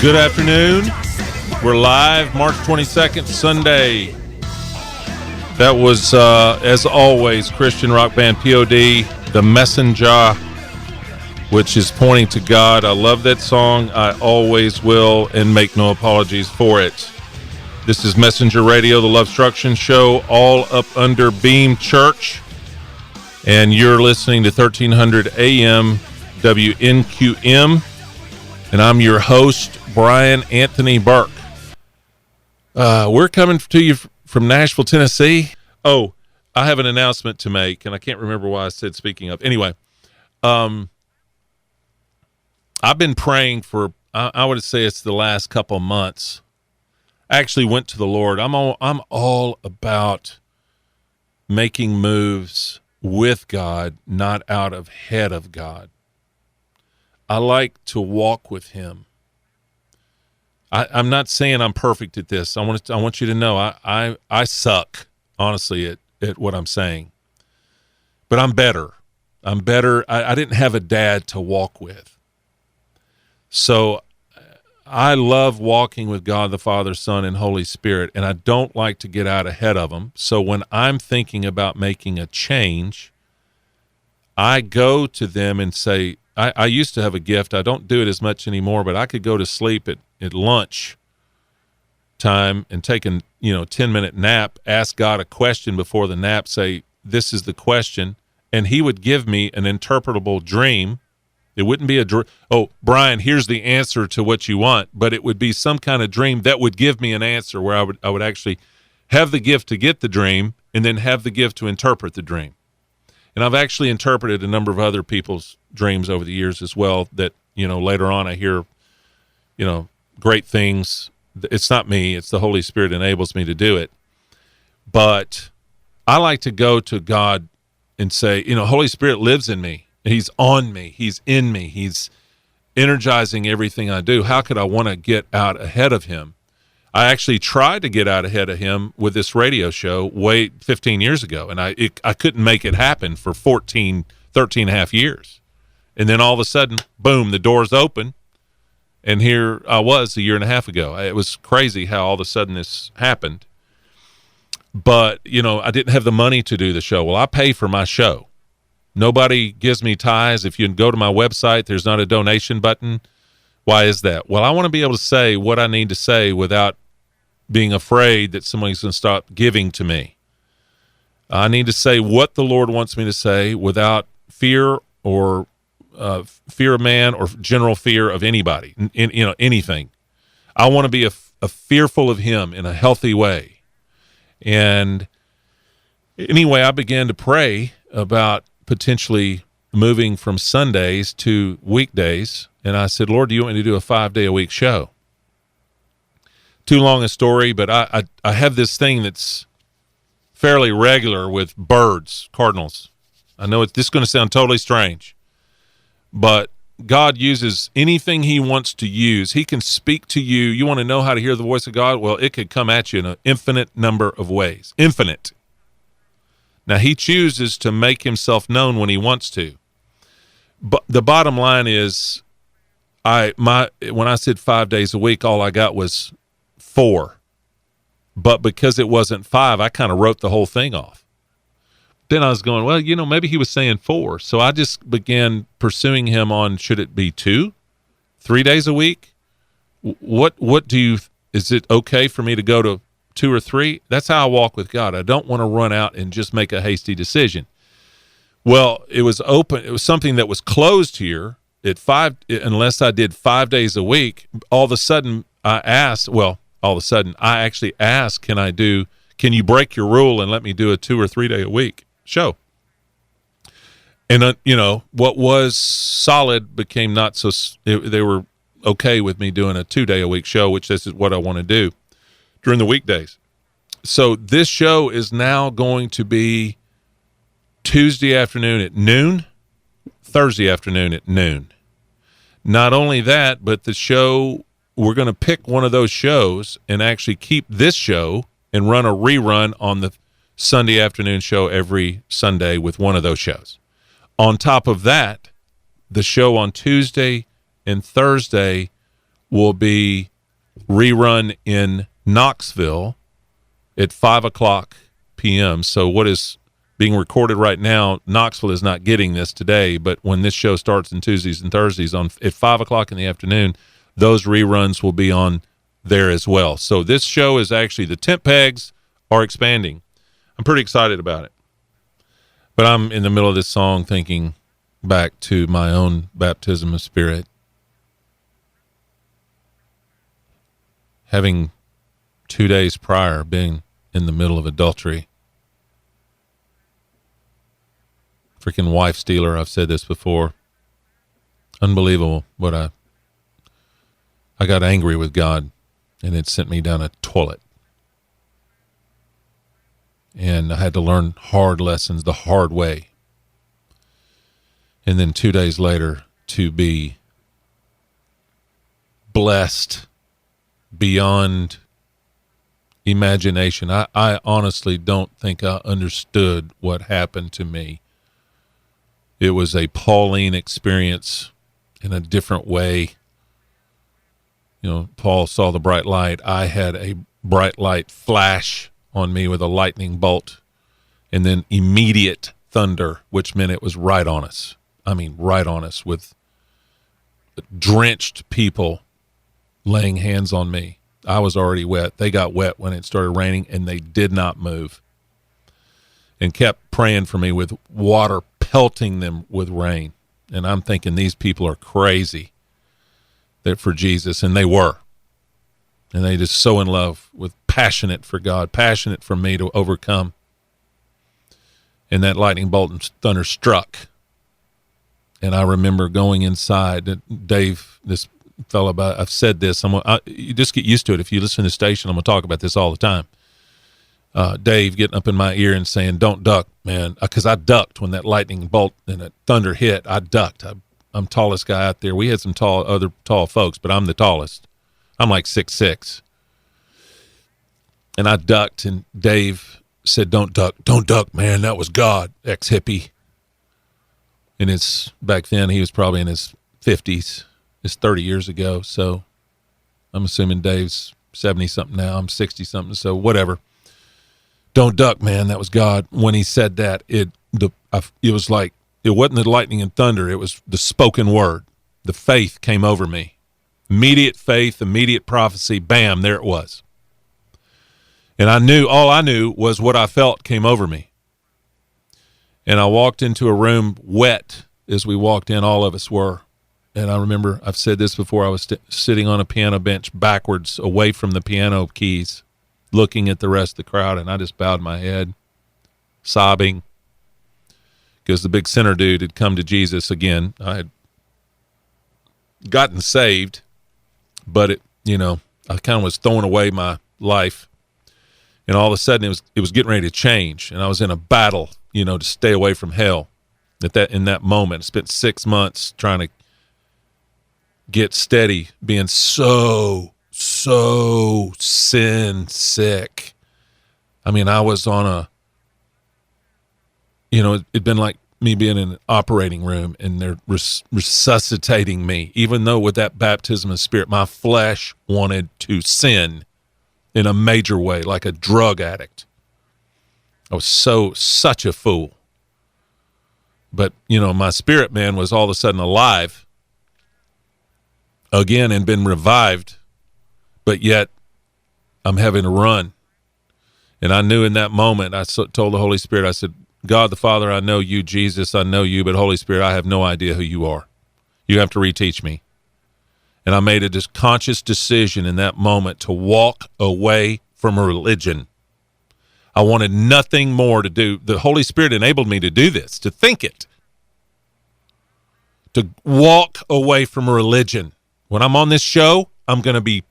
Good afternoon. We're live March 22nd, Sunday. That was, as always, Christian rock band POD, The Messenger, which is pointing to God. I love that song. I always will and make no apologies for it. This is Messenger Radio, the Lovestruction Show, all up under Beam Church. And you're listening to 1300 AM WNQM. And I'm your host, Brian Anthony Burke. We're coming to you from Nashville, Tennessee. Oh, I have an announcement to make, and I can't remember why I said speaking of. Anyway, I've been praying for, I would say it's the last couple months. I actually went to the Lord. I'm all about making moves with God, not out of head of God. I like to walk with him. I'm not saying I'm perfect at this. I want you to know I suck, honestly, at what I'm saying. But I'm better. I didn't have a dad to walk with. So I love walking with God, the Father, Son, and Holy Spirit, and I don't like to get out ahead of them. So when I'm thinking about making a change, I go to them and say, I used to have a gift. I don't do it as much anymore, but I could go to sleep at lunch time and take a 10-minute nap, ask God a question before the nap, say, this is the question, and he would give me an interpretable dream. It wouldn't be oh, Brian, here's the answer to what you want, but it would be some kind of dream that would give me an answer where I would actually have the gift to get the dream and then have the gift to interpret the dream. And I've actually interpreted a number of other people's dreams over the years as well that, later on I hear, great things. It's not me. It's the Holy Spirit enables me to do it. But I like to go to God and say, Holy Spirit lives in me. He's on me. He's in me. He's energizing everything I do. How could I want to get out ahead of him? I actually tried to get out ahead of him with this radio show 15 years ago, and I couldn't make it happen for 13 and a half years. And then all of a sudden, boom, the door's open, and here I was a year and a half ago. It was crazy how all of a sudden this happened. But, I didn't have the money to do the show. Well, I pay for my show. Nobody gives me tithes. If you go to my website, there's not a donation button. Why is that? Well, I want to be able to say what I need to say without being afraid that somebody's going to stop giving to me. I need to say what the Lord wants me to say without fear or fear of man or general fear of anybody, anything. I want to be a fearful of him in a healthy way. And anyway, I began to pray about potentially moving from Sundays to weekdays. And I said, Lord, do you want me to do a 5-day-a-week show? Too long a story, but I have this thing that's fairly regular with birds, cardinals. I know this is going to sound totally strange, but God uses anything he wants to use. He can speak to you. You want to know how to hear the voice of God? Well, it could come at you in an infinite number of ways. Infinite. Now, he chooses to make himself known when he wants to. But the bottom line is, when I said 5 days a week, all I got was 4. But because it wasn't 5, I kind of wrote the whole thing off. Then I was going, well, maybe he was saying 4. So I just began pursuing him on, should it be 2, 3 days a week? Is it okay for me to go to 2 or 3? That's how I walk with God. I don't want to run out and just make a hasty decision. Well, it was open. It was something that was closed here at 5, unless I did 5 days a week. All of a sudden I actually asked, can you break your rule and let me do a 2 or 3 day a week show? And, what was solid became not so, they were okay with me doing a 2 day a week show, which this is what I want to do during the weekdays. So this show is now going to be Tuesday afternoon at noon, Thursday afternoon at noon. Not only that, but the show, we're going to pick one of those shows and actually keep this show and run a rerun on the Sunday afternoon show every Sunday with one of those shows. On top of that, the show on Tuesday and Thursday will be rerun in Knoxville at 5:00 p.m. So what is being recorded right now, Knoxville is not getting this today, but when this show starts on Tuesdays and Thursdays at 5:00 in the afternoon, those reruns will be on there as well. So this show is actually, the tent pegs are expanding. I'm pretty excited about it. But I'm in the middle of this song thinking back to my own baptism of spirit. Having 2 days prior been in the middle of adultery. Freaking wife stealer, I've said this before. Unbelievable what I got angry with God, and it sent me down a toilet. And I had to learn hard lessons the hard way. And then 2 days later, to be blessed beyond imagination. I honestly don't think I understood what happened to me. It was a Pauline experience in a different way. You know, Paul saw the bright light. I had a bright light flash on me with a lightning bolt, and then immediate thunder, which meant it was right on us. I mean, right on us, with drenched people laying hands on me. I was already wet. They got wet when it started raining, and they did not move, and kept praying for me with water pelting them with rain. And I'm thinking, these people are crazy. They're for Jesus, and they were. And they just so in love with, passionate for God, passionate for me to overcome. And that lightning bolt and thunder struck. And I remember going inside. Dave, this fellow, I've said this. You just get used to it. If you listen to the station, I'm going to talk about this all the time. Dave getting up in my ear and saying, "Don't duck, man," because I ducked when that lightning bolt and that thunder hit. I ducked. I'm tallest guy out there. We had some other tall folks, but I'm the tallest. I'm like 6'6". And I ducked, and Dave said, "Don't duck, man. That was God, ex-hippie." And it's back then, he was probably in his 50s. It's 30 years ago, so I'm assuming Dave's 70-something now. I'm 60-something, so whatever. "Don't duck, man. That was God." When he said that, it was like, it wasn't the lightning and thunder. It was the spoken word. The faith came over me. Immediate faith, immediate prophecy. Bam, there it was. And all I knew was what I felt came over me. And I walked into a room wet as we walked in. All of us were. And I remember, I've said this before, I was sitting on a piano bench backwards away from the piano keys, looking at the rest of the crowd, and I just bowed my head, sobbing, because the big sinner dude had come to Jesus again. I had gotten saved, but I kind of was throwing away my life, and all of a sudden it was getting ready to change, and I was in a battle, to stay away from hell. In that moment, I spent 6 months trying to get steady, being so sin sick. I mean, I was on it'd been like me being in an operating room, and they're resuscitating me, even though with that baptism of spirit, my flesh wanted to sin in a major way, like a drug addict. I was such a fool. But, my spirit man was all of a sudden alive again and been revived, but yet I'm having to run. And I knew in that moment, I told the Holy Spirit, I said, "God the Father, I know you. Jesus, I know you. But Holy Spirit, I have no idea who you are. You have to reteach me." And I made a conscious decision in that moment to walk away from a religion. I wanted nothing more to do. The Holy Spirit enabled me to do this, to think it, to walk away from a religion. When I'm on this show, I'm going to be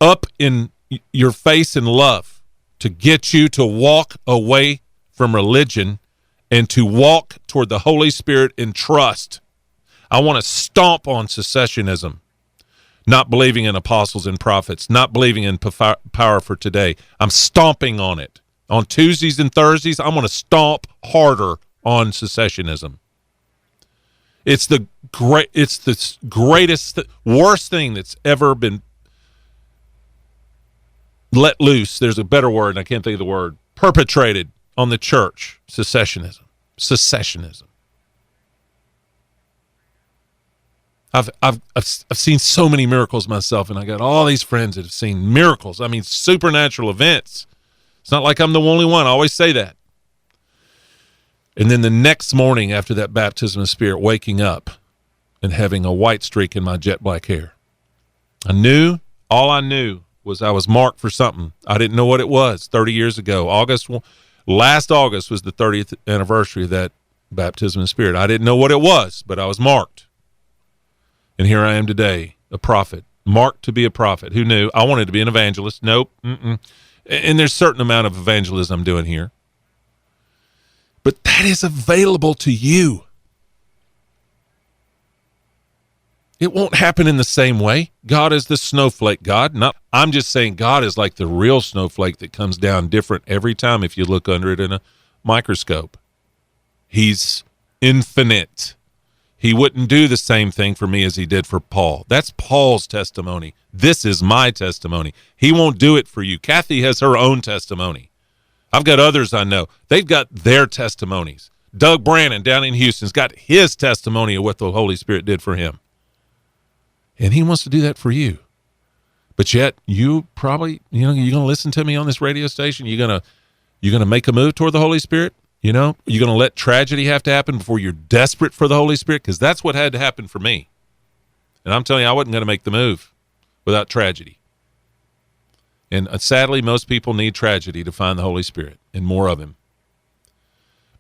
up in your face in love to get you to walk away from religion and to walk toward the Holy Spirit in trust. I want to stomp on secessionism, not believing in apostles and prophets, not believing in power for today. I'm stomping on it. On Tuesdays and Thursdays, I'm going to stomp harder on secessionism. It's the greatest, worst thing that's ever been let loose. There's a better word, and I can't think of the word. Perpetrated on the church. Secessionism. I've seen so many miracles myself, and I got all these friends that have seen miracles. I mean, supernatural events. It's not like I'm the only one. I always say that. And then the next morning after that baptism of the Spirit, waking up and having a white streak in my jet black hair. All I knew was I was marked for something. I didn't know what it was 30 years ago. Last August was the 30th anniversary of that baptism of the Spirit. I didn't know what it was, but I was marked. And here I am today, a prophet, marked to be a prophet. Who knew? I wanted to be an evangelist. Nope. And there's a certain amount of evangelism I'm doing here. But that is available to you. It won't happen in the same way. God is the snowflake God. I'm just saying God is like the real snowflake that comes down different every time if you look under it in a microscope. He's infinite. He wouldn't do the same thing for me as he did for Paul. That's Paul's testimony. This is my testimony. He won't do it for you. Kathy has her own testimony. I've got others I know. They've got their testimonies. Doug Brannon down in Houston's got his testimony of what the Holy Spirit did for him. And he wants to do that for you. But yet you probably, you're going to listen to me on this radio station. You're going to make a move toward the Holy Spirit. You're going to let tragedy have to happen before you're desperate for the Holy Spirit, because that's what had to happen for me. And I'm telling you, I wasn't going to make the move without tragedy. And sadly, most people need tragedy to find the Holy Spirit and more of him.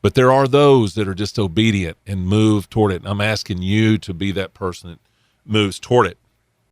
But there are those that are just obedient and move toward it. And I'm asking you to be that person that moves toward it.